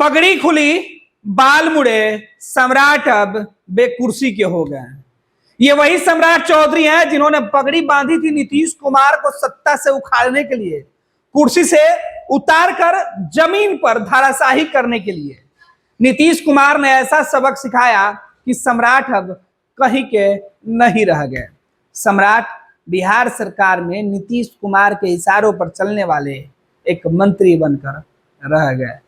पगड़ी खुली, बाल मुड़े, सम्राट अब बेकुर्सी के हो गए। ये वही सम्राट चौधरी हैं जिन्होंने पगड़ी बांधी थी नीतीश कुमार को सत्ता से उखाड़ने के लिए, कुर्सी से उतार कर जमीन पर धराशाही करने के लिए। नीतीश कुमार ने ऐसा सबक सिखाया कि सम्राट अब कहीं के नहीं रह गए। सम्राट बिहार सरकार में नीतीश कुमार के इशारों पर चलने वाले एक मंत्री बनकर रह गए।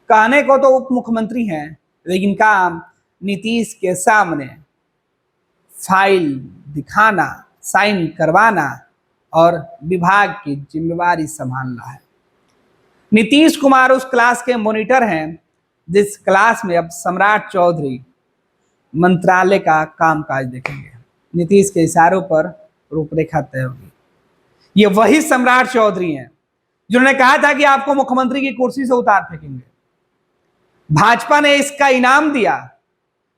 कहने को तो उप मुख्यमंत्री हैं, लेकिन काम नीतीश के सामने फाइल दिखाना, साइन करवाना और विभाग की जिम्मेवारी संभालना है। नीतीश कुमार उस क्लास के मॉनिटर हैं जिस क्लास में अब सम्राट चौधरी मंत्रालय का कामकाज देखेंगे। नीतीश के इशारों पर रूपरेखा तय होगी। ये वही सम्राट चौधरी हैं जिन्होंने कहा था कि आपको मुख्यमंत्री की कुर्सी से उतार फेंकेंगे। भाजपा ने इसका इनाम दिया।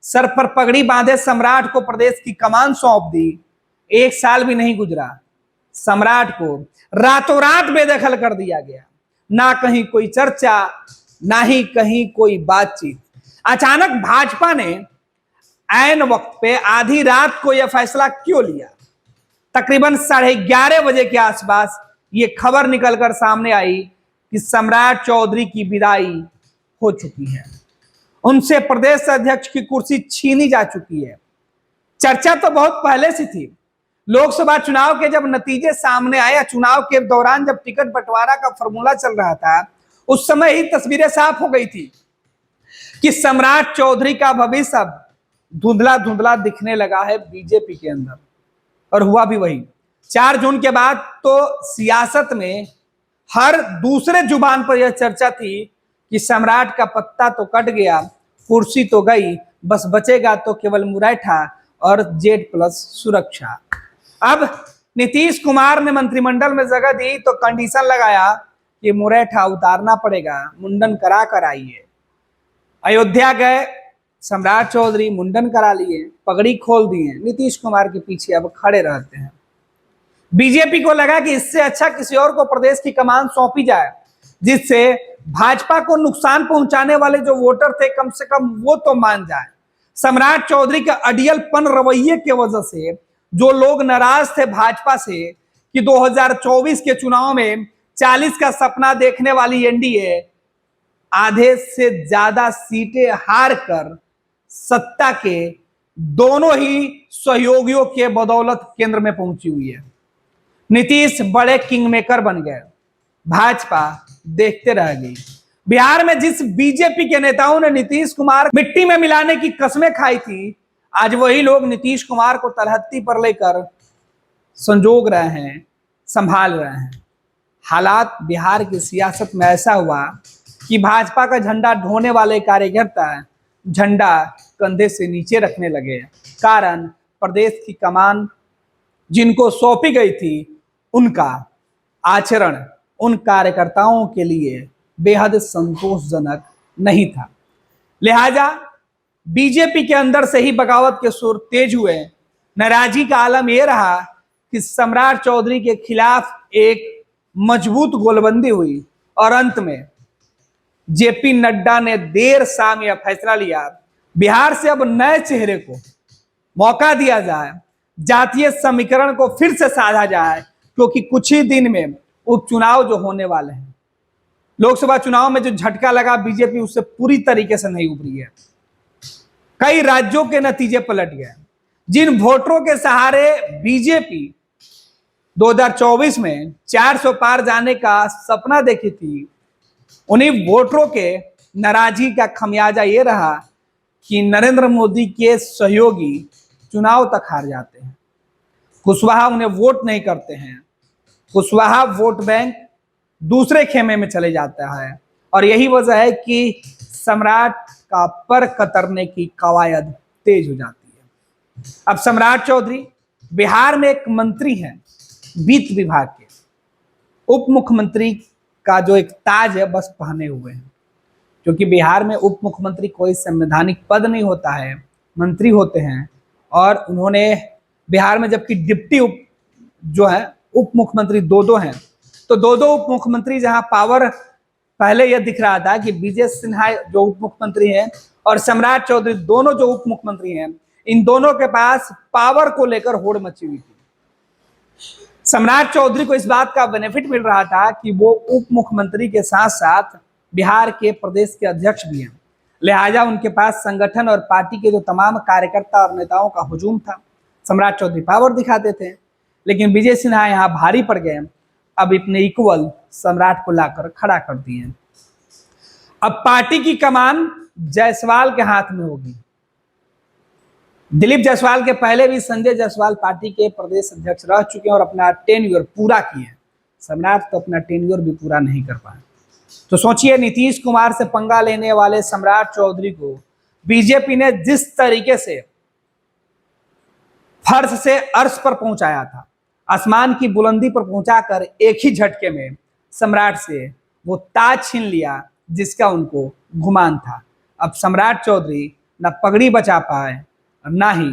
सर पर पगड़ी बांधे सम्राट को प्रदेश की कमान सौंप दी। 1 साल भी नहीं गुजरा, सम्राट को रातों रात बेदखल कर दिया गया। ना कहीं कोई चर्चा, ना ही कहीं कोई बातचीत। अचानक भाजपा ने ऐन वक्त पे आधी रात को यह फैसला क्यों लिया? तकरीबन 11:30 बजे के आसपास यह खबर निकलकर सामने आई कि सम्राट चौधरी की विदाई हो चुकी है। उनसे प्रदेश अध्यक्ष की कुर्सी छीनी जा चुकी है। चर्चा तो बहुत पहले से थी। लोकसभा चुनाव के जब नतीजे सामने आए, चुनाव के दौरान जब टिकट बंटवारा का फॉर्मूला चल रहा था, उस समय ही तस्वीरें साफ हो गई थी कि सम्राट चौधरी का भविष्य अब धुंधला धुंधला दिखने लगा है बीजेपी के अंदर। और हुआ भी वही। 4 जून के बाद तो सियासत में हर दूसरे जुबान पर यह चर्चा थी कि सम्राट का पत्ता तो कट गया, कुर्सी तो गई, बस बचेगा तो केवल मुरैठा और Z+ सुरक्षा। अब नीतीश कुमार ने मंत्रिमंडल में जगह दी तो कंडीशन लगाया कि मुरैठा उतारना पड़ेगा, मुंडन करा कर आइए। अयोध्या गए सम्राट चौधरी, मुंडन करा लिए, पगड़ी खोल दिए, नीतीश कुमार के पीछे अब खड़े रहते हैं। बीजेपी को लगा कि इससे अच्छा किसी और को प्रदेश की कमान सौंपी जाए, जिससे भाजपा को नुकसान पहुंचाने वाले जो वोटर थे कम से कम वो तो मान जाए। सम्राट चौधरी के अडियलपन रवैये की वजह से जो लोग नाराज थे भाजपा से कि 2024 के चुनाव में 40 का सपना देखने वाली एनडीए आधे से ज्यादा सीटें हार कर सत्ता के दोनों ही सहयोगियों के बदौलत केंद्र में पहुंची हुई है। नीतीश बड़े किंगमेकर बन गए, भाजपा देखते रह गई। बिहार में जिस बीजेपी के नेताओं ने नीतीश कुमार मिट्टी में मिलाने की कसमें खाई थी, आज वही लोग नीतीश कुमार को तलहत्ती पर लेकर संजोग रहे हैं, संभाल रहे हैं। हालात बिहार की सियासत में ऐसा हुआ कि भाजपा का झंडा ढोने वाले कार्यकर्ता झंडा कंधे से नीचे रखने लगे। कारण प्रदेश की कमान जिनको सौंपी गई थी उनका आचरण उन कार्यकर्ताओं के लिए बेहद संतोषजनक नहीं था। लिहाजा बीजेपी के अंदर से ही बगावत के सुर तेज हुए। नाराजगी का आलम यह रहा कि सम्राट चौधरी के खिलाफ एक मजबूत गोलबंदी हुई और अंत में जेपी नड्डा ने देर शाम यह फैसला लिया, बिहार से अब नए चेहरे को मौका दिया जाए, जातीय समीकरण को फिर से साधा जाए, क्योंकि कुछ ही दिन में उपचुनाव जो होने वाले हैं, लोकसभा चुनाव में जो झटका लगा बीजेपी उससे पूरी तरीके से नहीं उभरी है। कई राज्यों के नतीजे पलट गए। जिन वोटरों के सहारे बीजेपी 2024 में 400 पार जाने का सपना देखी थी, उन्हीं वोटरों के नाराजगी का खमियाजा ये रहा कि नरेंद्र मोदी के सहयोगी चुनाव तक हार जाते हैं। कुशवाहा उन्हें वोट नहीं करते हैं। कुशवाहा वोट बैंक दूसरे खेमे में चले जाता है और यही वजह है कि सम्राट का पर कतरने की कवायद तेज हो जाती है। अब सम्राट चौधरी बिहार में एक मंत्री हैं वित्त विभाग के, उप मुख्यमंत्री का जो एक ताज है बस पहने हुए हैं, क्योंकि बिहार में उप मुख्यमंत्री कोई संवैधानिक पद नहीं होता है, मंत्री होते हैं। और उन्होंने बिहार में जबकि डिप्टी जो है उप मुख्यमंत्री दो हैं, तो दो उप मुख्यमंत्री जहां पावर पहले यह दिख रहा था कि विजय सिन्हा जो उप मुख्यमंत्री हैं और सम्राट चौधरी दोनों जो उप मुख्यमंत्री हैं, इन दोनों के पास पावर को लेकर होड़ मची हुई थी। सम्राट चौधरी को इस बात का बेनिफिट मिल रहा था कि वो उप मुख्यमंत्री के साथ साथ बिहार के प्रदेश के अध्यक्ष भी हैं, लिहाजा उनके पास संगठन और पार्टी के जो तमाम कार्यकर्ता और नेताओं का हुजूम था। सम्राट चौधरी पावर दिखाते थे, लेकिन विजय सिन्हा यहाँ भारी पड़ गए। अब इतने इक्वल सम्राट को लाकर खड़ा कर दिए। अब पार्टी की कमान जायसवाल के हाथ में होगी। दिलीप जायसवाल के पहले भी संजय जायसवाल पार्टी के प्रदेश अध्यक्ष रह चुके हैं और अपना टेन्योर पूरा किए। सम्राट तो अपना टेन्योर भी पूरा नहीं कर पाए। तो सोचिए, नीतीश कुमार से पंगा लेने वाले सम्राट चौधरी को बीजेपी ने जिस तरीके से फर्श से अर्श पर पहुंचाया था, आसमान की बुलंदी पर पहुंचाकर एक ही झटके में सम्राट से वो ताज छीन लिया जिसका उनको गुमान था। अब सम्राट चौधरी न पगड़ी बचा पाए और ना ही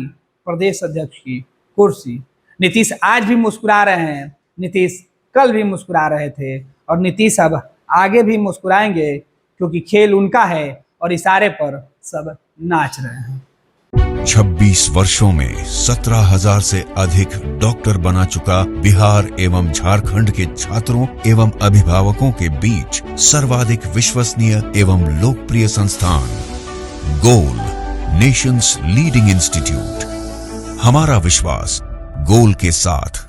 प्रदेश अध्यक्ष की कुर्सी। नीतीश आज भी मुस्कुरा रहे हैं, नीतीश कल भी मुस्कुरा रहे थे और नीतीश अब आगे भी मुस्कुराएंगे, क्योंकि खेल उनका है और इशारे पर सब नाच रहे हैं। 26 वर्षों में 17,000 से अधिक डॉक्टर बना चुका बिहार एवं झारखंड के छात्रों एवं अभिभावकों के बीच सर्वाधिक विश्वसनीय एवं लोकप्रिय संस्थान गोल, नेशंस लीडिंग इंस्टीट्यूट। हमारा विश्वास गोल के साथ।